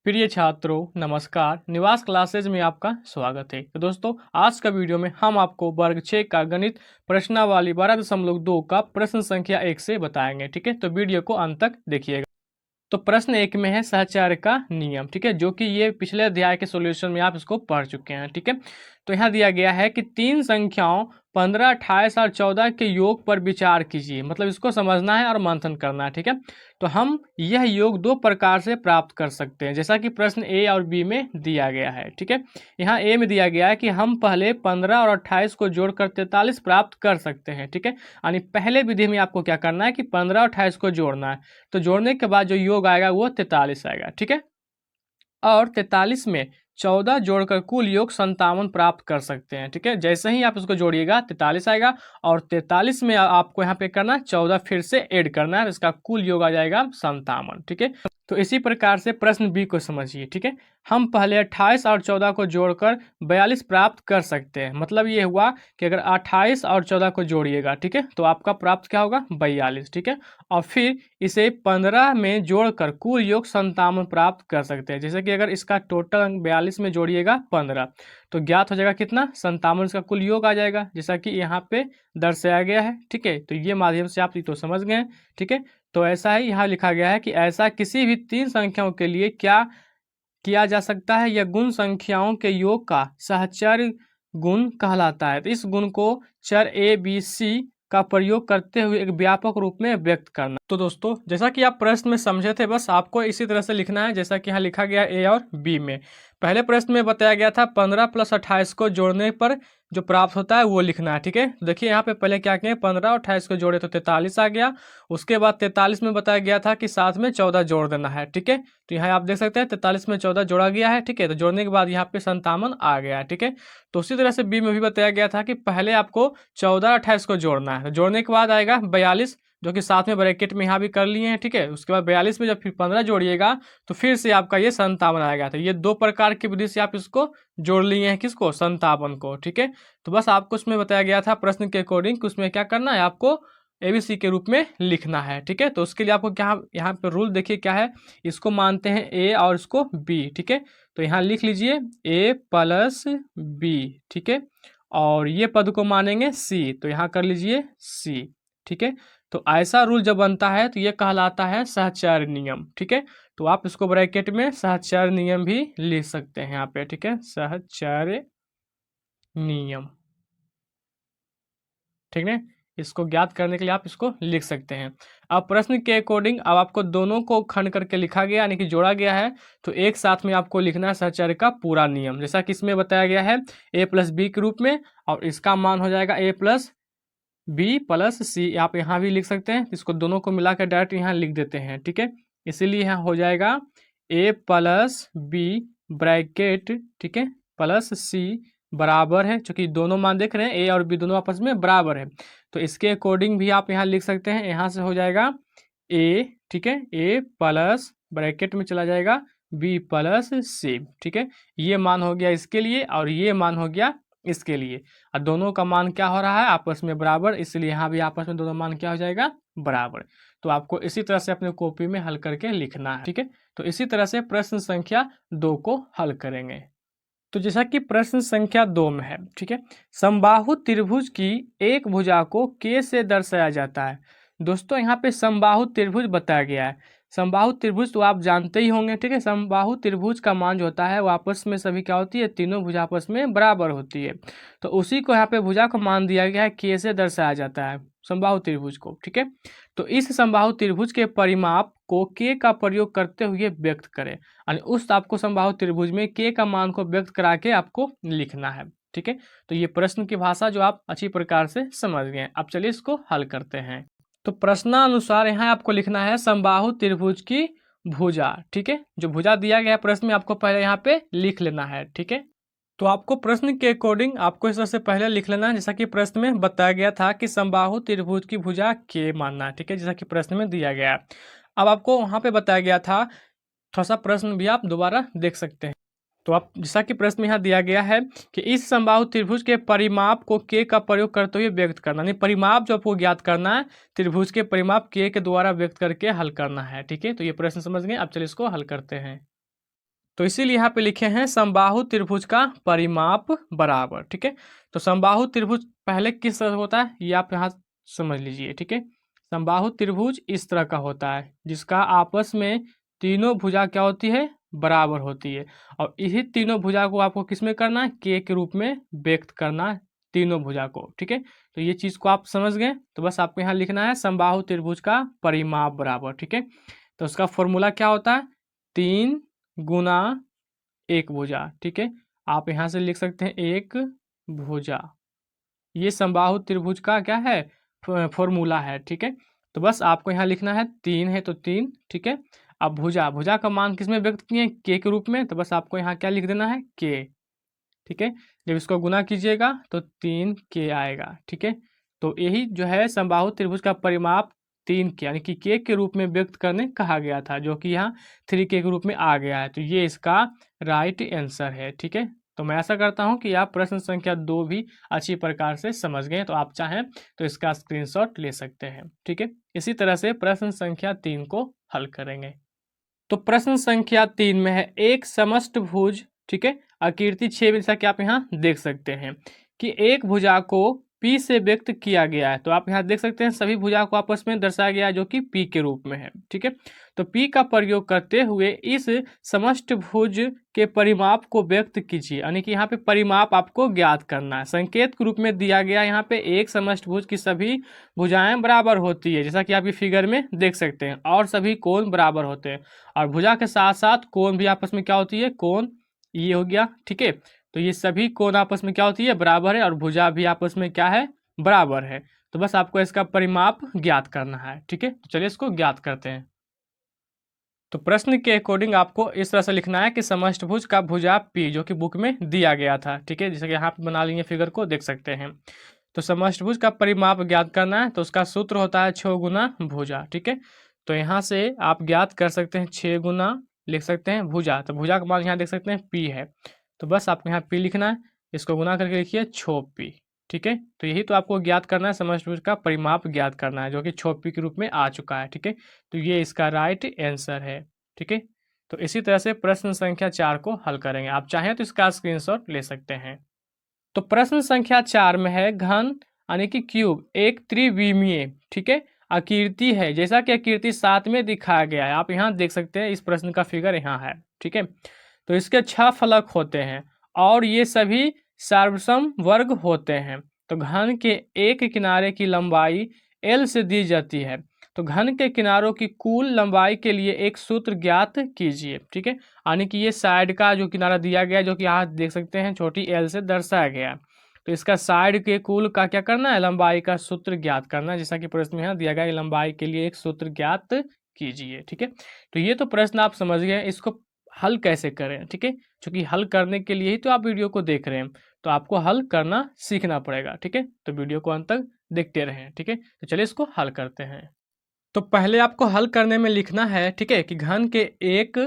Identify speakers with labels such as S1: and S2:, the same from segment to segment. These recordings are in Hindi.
S1: प्रिय छात्रों नमस्कार। निवास क्लासेज में आपका स्वागत है। तो दोस्तों आज का वीडियो में हम आपको वर्ग 6 का गणित प्रश्नावली 12.2 का प्रश्न संख्या 1 से बताएंगे। ठीक है, तो वीडियो को अंत तक देखिएगा। तो प्रश्न 1 में है सहचार्य का नियम। ठीक है, जो कि ये पिछले अध्याय के सॉल्यूशन में आप इसको पढ़ चुके हैं। ठीक है, तो यहाँ दिया गया है कि तीन संख्याओं 15, 28 और 14 के योग पर विचार कीजिए। मतलब इसको समझना है और मंथन करना है। ठीक है, तो हम यह योग दो प्रकार से प्राप्त कर सकते हैं, जैसा कि प्रश्न ए और बी में दिया गया है। ठीक है, यहाँ ए में दिया गया है कि हम पहले 15 और 28 को जोड़कर 43 प्राप्त कर सकते हैं। ठीक है, यानी पहले विधि में आपको क्या करना है कि 15 और 28 को जोड़ना है। तो जोड़ने के बाद जो योग आएगा वो 43 आएगा। ठीक है, और 43 में 14 जोड़कर कुल योग 57 प्राप्त कर सकते हैं। ठीक है, जैसे ही आप इसको जोड़िएगा 43 आएगा और 43 में आपको यहाँ पे करना 14 फिर से ऐड करना है, इसका कुल योग आ जाएगा 57। ठीक है, तो इसी प्रकार से प्रश्न बी को समझिए। ठीक है, हम पहले 28 और 14 को जोड़कर 42 प्राप्त कर सकते हैं। मतलब ये हुआ कि अगर 28 और 14 को जोड़िएगा, ठीक है, तो आपका प्राप्त क्या होगा 42। ठीक है, और फिर इसे 15 में जोड़कर कुल योग 57 प्राप्त कर सकते हैं। जैसे कि अगर इसका टोटल अंक 42 में जोड़िएगा 15, तो ज्ञात हो जाएगा कितना 57, इसका कुल योग आ जाएगा, जैसा कि यहाँ पे दर्शाया गया है। ठीक है, तो ये माध्यम से आप तो समझ गए। ठीक है, तो ऐसा ही यहाँ लिखा गया है कि ऐसा किसी भी तीन संख्याओं के लिए क्या किया जा सकता है, यह गुण संख्याओं के योग का सहचर्य गुण कहलाता है। तो इस गुण को चर ए बी सी का प्रयोग करते हुए एक व्यापक रूप में व्यक्त करना। तो दोस्तों जैसा कि आप प्रश्न में समझे थे, बस आपको इसी तरह से लिखना है जैसा कि यहाँ लिखा गया ए और बी में। पहले प्रश्न में बताया गया था 15 + 28 को जोड़ने पर जो प्राप्त होता है वो लिखना है। ठीक है, देखिए यहाँ पे पहले क्या किए, 15 और 28 को जोड़े तो 43 आ गया। उसके बाद 43 में बताया गया था कि साथ में 14 जोड़ देना है। ठीक है, तो यहाँ आप देख सकते हैं 43 में 14 जोड़ा गया है। ठीक है, तो जोड़ने के बाद यहाँ पे 57 आ गया है। ठीक है, तो उसी तरह से बी में भी बताया गया था कि पहले आपको 14 और 28 को जोड़ना है। तो जोड़ने के बाद आएगा 42, जो कि साथ में ब्रैकेट में यहाँ भी कर लिए हैं। ठीक है, उसके बाद 42 में जब फिर 15 जोड़िएगा तो फिर से आपका ये 57 आएगा। तो ये दो प्रकार की विधि से आप इसको जोड़ लिए हैं, किसको 57 को। ठीक है, तो बस आपको उसमें बताया गया था प्रश्न के अकॉर्डिंग उसमें क्या करना है, आपको एबीसी के रूप में लिखना है। ठीक है, तो उसके लिए आपको क्या यहाँ पे रूल देखिए क्या है, इसको मानते हैं ए और इसको बी। ठीक है, तो यहाँ लिख लीजिए ए प्लस बी। ठीक है, और ये पद को मानेंगे सी, तो यहाँ कर लीजिए सी। ठीक है, तो ऐसा रूल जब बनता है तो ये कहलाता है सहचर्य नियम। ठीक है, तो आप इसको ब्रैकेट में सहचर्य नियम भी लिख सकते हैं यहाँ पे। ठीक है, सहचर्य नियम। ठीक है, इसको ज्ञात करने के लिए आप इसको लिख सकते हैं। अब प्रश्न के अकॉर्डिंग अब आपको दोनों को खंड करके लिखा गया यानी कि जोड़ा गया है, तो एक साथ में आपको लिखना है सहचर्य का पूरा नियम, जैसा कि इसमें बताया गया है ए प्लस बी के रूप में, और इसका मान हो जाएगा ए प्लस बी प्लस सी। आप यहाँ भी लिख सकते हैं, इसको दोनों को मिलाकर डायरेक्ट यहाँ लिख देते हैं। ठीक है, इसीलिए यहाँ हो जाएगा ए प्लस बी ब्रैकेट, ठीक है, प्लस सी बराबर है, क्योंकि दोनों मान देख रहे हैं ए और बी दोनों आपस में बराबर है, तो इसके अकॉर्डिंग भी आप यहाँ लिख सकते हैं। यहाँ से हो जाएगा ए, ठीक है, ए प्लस ब्रैकेट में चला जाएगा बी प्लस सी। ठीक है, ये मान हो गया इसके लिए और ये मान हो गया इसके लिए, और दोनों का मान क्या हो रहा है आपस में बराबर, इसलिए यहाँ भी आपस में दोनों मान क्या हो जाएगा बराबर। तो आपको इसी तरह से अपने कॉपी में हल करके लिखना है। ठीक है, तो इसी तरह से प्रश्न संख्या 2 को हल करेंगे। तो जैसा कि प्रश्न संख्या 2 में है, ठीक है, समबाहु त्रिभुज की एक भुजा को के से दर्शाया जाता है। दोस्तों यहाँ पे समबाहु त्रिभुज बताया गया है। समबाहु त्रिभुज तो आप जानते ही होंगे। ठीक है, समबाहु त्रिभुज का मान जो होता है वो आपस में सभी क्या होती है, तीनों भुजा आपस में बराबर होती है। तो उसी को यहाँ पे भुजा को मान दिया गया है, के से दर्शाया जाता है समबाहु त्रिभुज को। ठीक है, तो इस समबाहु त्रिभुज के परिमाप को के का प्रयोग करते हुए व्यक्त करें, यानी उस आपको समबाहु त्रिभुज में के का मान को व्यक्त करा के आपको लिखना है। ठीक है, तो ये प्रश्न की भाषा जो आप अच्छी प्रकार से समझ गए। अब चलिए इसको हल करते हैं। तो प्रश्नानुसार यहाँ आपको लिखना है समबाहु त्रिभुज की भुजा। ठीक है, जो भुजा दिया गया है प्रश्न में आपको पहले यहाँ पे लिख लेना है। ठीक है, तो आपको प्रश्न के अकॉर्डिंग आपको इस तरह से पहले लिख लेना है, जैसा कि प्रश्न में बताया गया था कि समबाहु त्रिभुज की भुजा के मानना है। ठीक है, जैसा कि प्रश्न में दिया गया है। अब आपको वहाँ पे बताया गया था, थोड़ा सा प्रश्न भी आप दोबारा देख सकते हैं। तो आप जैसा कि प्रश्न में यहाँ दिया गया है कि इस समबाहु त्रिभुज के परिमाप को के का प्रयोग करते हुए व्यक्त करना, यानी परिमाप जो आपको ज्ञात करना है, त्रिभुज के परिमाप के द्वारा व्यक्त करके हल करना है। ठीक है, तो ये प्रश्न समझ गए। अब चलिए इसको हल करते हैं। तो इसीलिए यहाँ पे लिखे हैं समबाहु त्रिभुज का परिमाप बराबर। ठीक है, तो समबाहु त्रिभुज पहले किस तरह होता है ये आप यहाँ समझ लीजिए। ठीक है, समबाहु त्रिभुज इस तरह का होता है जिसका आपस में तीनों भुजा क्या होती है, बराबर होती है। और यही तीनों भुजा को आपको किस में करना है, के के रूप में व्यक्त करना है तीनों भुजा को। ठीक है, तो ये चीज को आप समझ गए, तो बस आपको यहाँ लिखना है समबाहु त्रिभुज का परिमाप बराबर। ठीक है, तो उसका फॉर्मूला क्या होता है, 3 गुना 1 भुजा। ठीक है, आप यहाँ से लिख सकते हैं 1 भुजा, ये समबाहु त्रिभुज का क्या है, फॉर्मूला है। ठीक है, तो बस आपको यहाँ लिखना है 3 है तो 3। ठीक है, अब भुजा, भुजा का मान किस में व्यक्त किए, के के रूप में, तो बस आपको यहाँ क्या लिख देना है, के। ठीक है, जब इसको गुना कीजिएगा तो 3 के आएगा। ठीक है, तो यही जो है समबाहु त्रिभुज का परिमाप 3 के यानी कि के रूप में व्यक्त करने कहा गया था, जो कि यहाँ 3 के रूप में आ गया है। तो ये इसका राइट आंसर है। ठीक है, तो मैं ऐसा करता हूँ कि आप प्रश्न संख्या 2 भी अच्छी प्रकार से समझ गए, तो आप चाहें तो इसका स्क्रीनशॉट ले सकते हैं। ठीक है, इसी तरह से प्रश्न संख्या 3 को हल करेंगे। तो प्रश्न संख्या 3 में है एक समष्टभुज, ठीक है, आकृति 6 जैसा कि आप यहाँ देख सकते हैं कि एक भुजा को P से व्यक्त किया गया है। तो आप यहाँ देख सकते हैं सभी भुजा को आपस में दर्शाया गया है जो कि P के रूप में है। ठीक है, तो P का प्रयोग करते हुए इस समष्टभुज के परिमाप को व्यक्त कीजिए, यानी कि यहाँ पे परिमाप आपको ज्ञात करना है। संकेत के रूप में दिया गया यहाँ पे एक समष्टभुज की सभी भुजाएं बराबर होती है, जैसा कि आप ये फिगर में देख सकते हैं, और सभी कोण बराबर होते हैं। और भुजा के साथ साथ कोण भी आपस में क्या होती है, कोण ये हो गया। ठीक है, तो ये सभी कोण आपस में क्या होती है, बराबर है, और भुजा भी आपस में क्या है, बराबर है। तो बस आपको इसका परिमाप ज्ञात करना है। ठीक है, तो चलिए इसको ज्ञात करते हैं। तो प्रश्न के अकॉर्डिंग आपको इस तरह से लिखना है कि समष्टभुज का भुजा P जो कि बुक में दिया गया था। ठीक है, जैसे कि यहाँ पे बना लिए फिगर को देख सकते हैं। तो समष्टभुज का परिमाप ज्ञात करना है, तो उसका सूत्र होता है 6 गुना भुजा। ठीक है, तो यहाँ से आप ज्ञात कर सकते हैं 6 गुना लिख सकते हैं भुजा, तो भुजा का मान यहाँ देख सकते हैं P है, तो बस आपको यहाँ P लिखना है, इसको गुना करके लिखिए 6P। ठीक है, तो यही तो आपको ज्ञात करना है, समष्टभुज का परिमाप ज्ञात करना है जो कि 6P के रूप में आ चुका है। ठीक है, तो ये इसका राइट आंसर है। ठीक है, तो इसी तरह से प्रश्न संख्या 4 को हल करेंगे, आप चाहें तो इसका स्क्रीनशॉट ले सकते हैं। तो प्रश्न संख्या 4 में है घन यानी कि क्यूब एक त्रिविमीय, ठीक है, आकृति है, जैसा कि आकृति 7 में दिखाया गया है। आप यहाँ देख सकते हैं, इस प्रश्न का फिगर यहाँ है। ठीक है, तो इसके 6 फलक होते हैं और ये सभी सर्वसम वर्ग होते हैं। तो घन के एक किनारे की लंबाई L से दी जाती है, तो घन के किनारों की कुल लंबाई के लिए एक सूत्र ज्ञात कीजिए। ठीक है, यानी कि ये साइड का जो किनारा दिया गया है, जो कि यहाँ देख सकते हैं छोटी L से दर्शाया गया है, तो इसका साइड के कुल का क्या करना है, लंबाई का सूत्र ज्ञात करना है, जैसा कि प्रश्न में यहाँ दिया गया है, लंबाई के लिए एक सूत्र ज्ञात कीजिए। ठीक है, तो ये तो प्रश्न आप समझ गए, इसको हल कैसे करें। ठीक है, क्योंकि हल करने के लिए ही तो आप वीडियो को देख रहे हैं, तो आपको हल करना सीखना पड़ेगा। ठीक है, तो वीडियो को अंत तक देखते रहें। ठीक है, तो चलिए इसको हल करते हैं। तो पहले आपको हल करने में लिखना है, ठीक है, कि घन के एक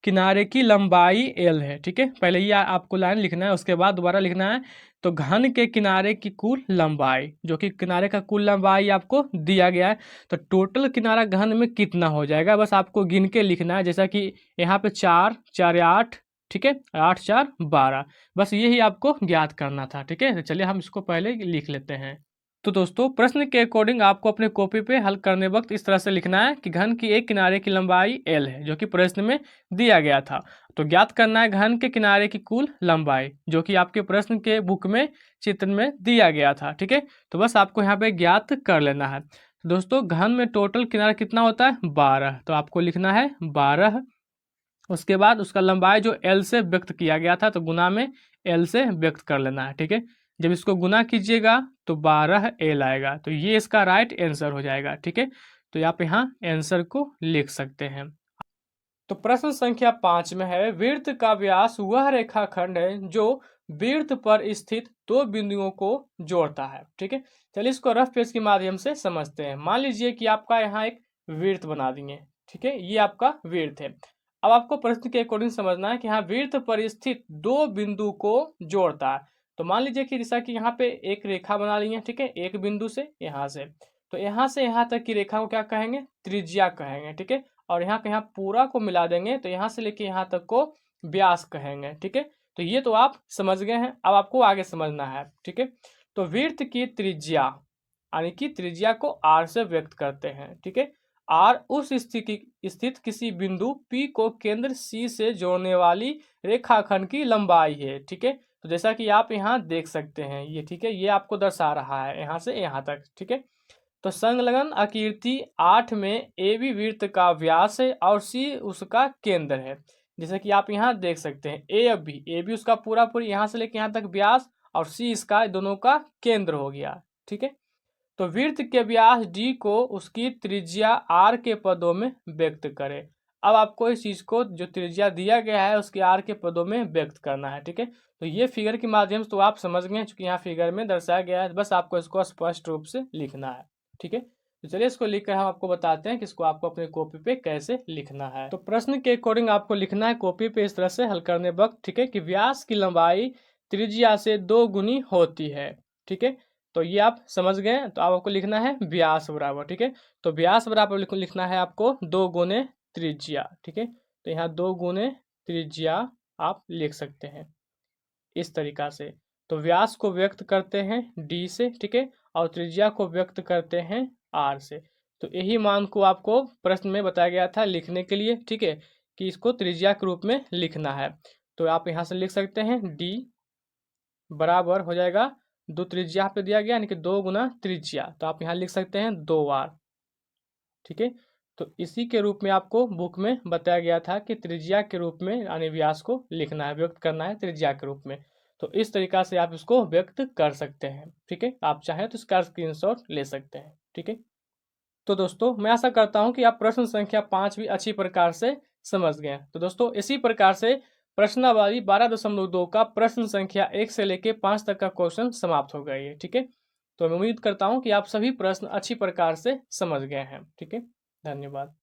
S1: किनारे की लंबाई L है। ठीक है, पहले ये आपको लाइन लिखना है, उसके बाद दोबारा लिखना है तो घन के किनारे की कुल लंबाई, जो कि किनारे का कुल लंबाई आपको दिया गया है, तो टोटल किनारा घन में कितना हो जाएगा, बस आपको गिन के लिखना है। जैसा कि यहाँ पे 4 4 8, ठीक है, 8 4 12, बस यही आपको ज्ञात करना था। ठीक है, तो चलिए हम इसको पहले लिख लेते हैं। तो दोस्तों प्रश्न के अकॉर्डिंग आपको अपने कॉपी पे हल करने वक्त इस तरह से लिखना है कि घन की एक किनारे की लंबाई L है, जो कि प्रश्न में दिया गया था, तो ज्ञात करना है घन के किनारे की कुल लंबाई, जो कि आपके प्रश्न के बुक में चित्र में दिया गया था। ठीक है, तो बस आपको यहाँ पे ज्ञात कर लेना है। तो दोस्तों घन में टोटल किनारा कितना होता है, 12, तो आपको लिखना है 12। उसके बाद उसका लंबाई जो L से व्यक्त किया गया था, तो गुना में L से व्यक्त कर लेना है। ठीक है, जब इसको गुना कीजिएगा तो 12L आएगा, तो ये इसका राइट आंसर हो जाएगा। ठीक है, तो आप यहाँ आंसर को लिख सकते हैं। तो प्रश्न संख्या 5 में है वृत्त का व्यास वह रेखाखंड है जो वृत्त पर स्थित दो बिंदुओं को जोड़ता है। ठीक है, चलिए इसको रफ पेज के माध्यम से समझते हैं। मान लीजिए कि आपका यहाँ एक वृत्त बना दिए। ठीक है, ये आपका वृत्त है। अब आपको प्रश्न के अकॉर्डिंग समझना है कि यहाँ वृत्त पर स्थित दो बिंदु को जोड़ता है। तो मान लीजिए कि जैसा कि यहाँ पे एक रेखा बना ली है, ठीक है, एक बिंदु से यहाँ से, तो यहाँ से यहाँ तक की रेखा को क्या कहेंगे, त्रिज्या कहेंगे। ठीक है, और यहाँ के यहाँ पूरा को मिला देंगे, तो यहाँ से लेके यहाँ तक को व्यास कहेंगे। ठीक है, तो ये तो आप समझ गए हैं। अब आपको आगे समझना है। ठीक है, तो वृत्त की त्रिज्या यानी कि त्रिज्या को आर से व्यक्त करते हैं। ठीक है, आर उस स्थित किसी बिंदु P को केंद्र C से जोड़ने वाली रेखाखंड की लंबाई है। ठीक है, तो जैसा कि आप यहाँ देख सकते हैं ये, ठीक है, ये आपको दर्शा रहा है यहाँ से यहाँ तक। ठीक है, तो संलग्न आकृति 8 में ए बी वृत्त का व्यास है और सी उसका केंद्र है। जैसे कि आप यहाँ देख सकते हैं ए बी उसका पूरा यहाँ से लेके यहाँ तक व्यास और सी इसका दोनों का केंद्र हो गया। ठीक है, तो वृत्त के व्यास डी को उसकी त्रिज्या आर के पदों में व्यक्त करें। अब आपको इस चीज को जो त्रिज्या दिया गया है उसके आर के पदों में व्यक्त करना है। ठीक है, तो ये फिगर के माध्यम से तो आप समझ गए, चूंकि यहाँ फिगर में दर्शाया गया है, बस आपको इसको स्पष्ट रूप से लिखना है। ठीक है, तो चलिए इसको लिखकर हम आपको बताते हैं कि इसको आपको अपने कॉपी पे कैसे लिखना है। तो प्रश्न के अकॉर्डिंग आपको लिखना है कॉपी पे इस तरह से हल करने वक्त। ठीक है, कि व्यास की लंबाई त्रिज्या से 2 गुनी होती है। ठीक है, तो ये आप समझ गए। तो आपको लिखना है व्यास बराबर। ठीक है, तो व्यास बराबर लिखना है आपको 2 गुने त्रिज्या। ठीक है, तो यहाँ 2 गुने त्रिज्या आप लिख सकते हैं इस तरीका से। तो व्यास को व्यक्त करते हैं डी से। ठीक है, और त्रिज्या को व्यक्त करते हैं आर से। तो यही मान को आपको प्रश्न में बताया गया था लिखने के लिए। ठीक है, कि इसको त्रिज्या के रूप में लिखना है। तो आप यहाँ से लिख सकते हैं डी बराबर हो जाएगा 2 त्रिज्या पे दिया गया यानी कि 2 गुना त्रिज्या, तो आप यहाँ लिख सकते हैं 2 बार। ठीक है, तो इसी के रूप में आपको बुक में बताया गया था कि त्रिज्या के रूप में यानी व्यास को लिखना है, व्यक्त करना है त्रिज्या के रूप में। तो इस तरीका से आप इसको व्यक्त कर सकते हैं। ठीक है, आप चाहें तो इसका स्क्रीनशॉट ले सकते हैं। ठीक है, तो दोस्तों मैं आशा करता हूं कि आप प्रश्न संख्या 5 भी अच्छी प्रकार से समझ गए। तो दोस्तों इसी प्रकार से प्रश्नावली 12.2 का प्रश्न संख्या 1 से लेके 5 तक का क्वेश्चन समाप्त हो गई है। ठीक है, तो मैं उम्मीद करता हूं कि आप सभी प्रश्न अच्छी प्रकार से समझ गए हैं। ठीक है, धन्यवाद।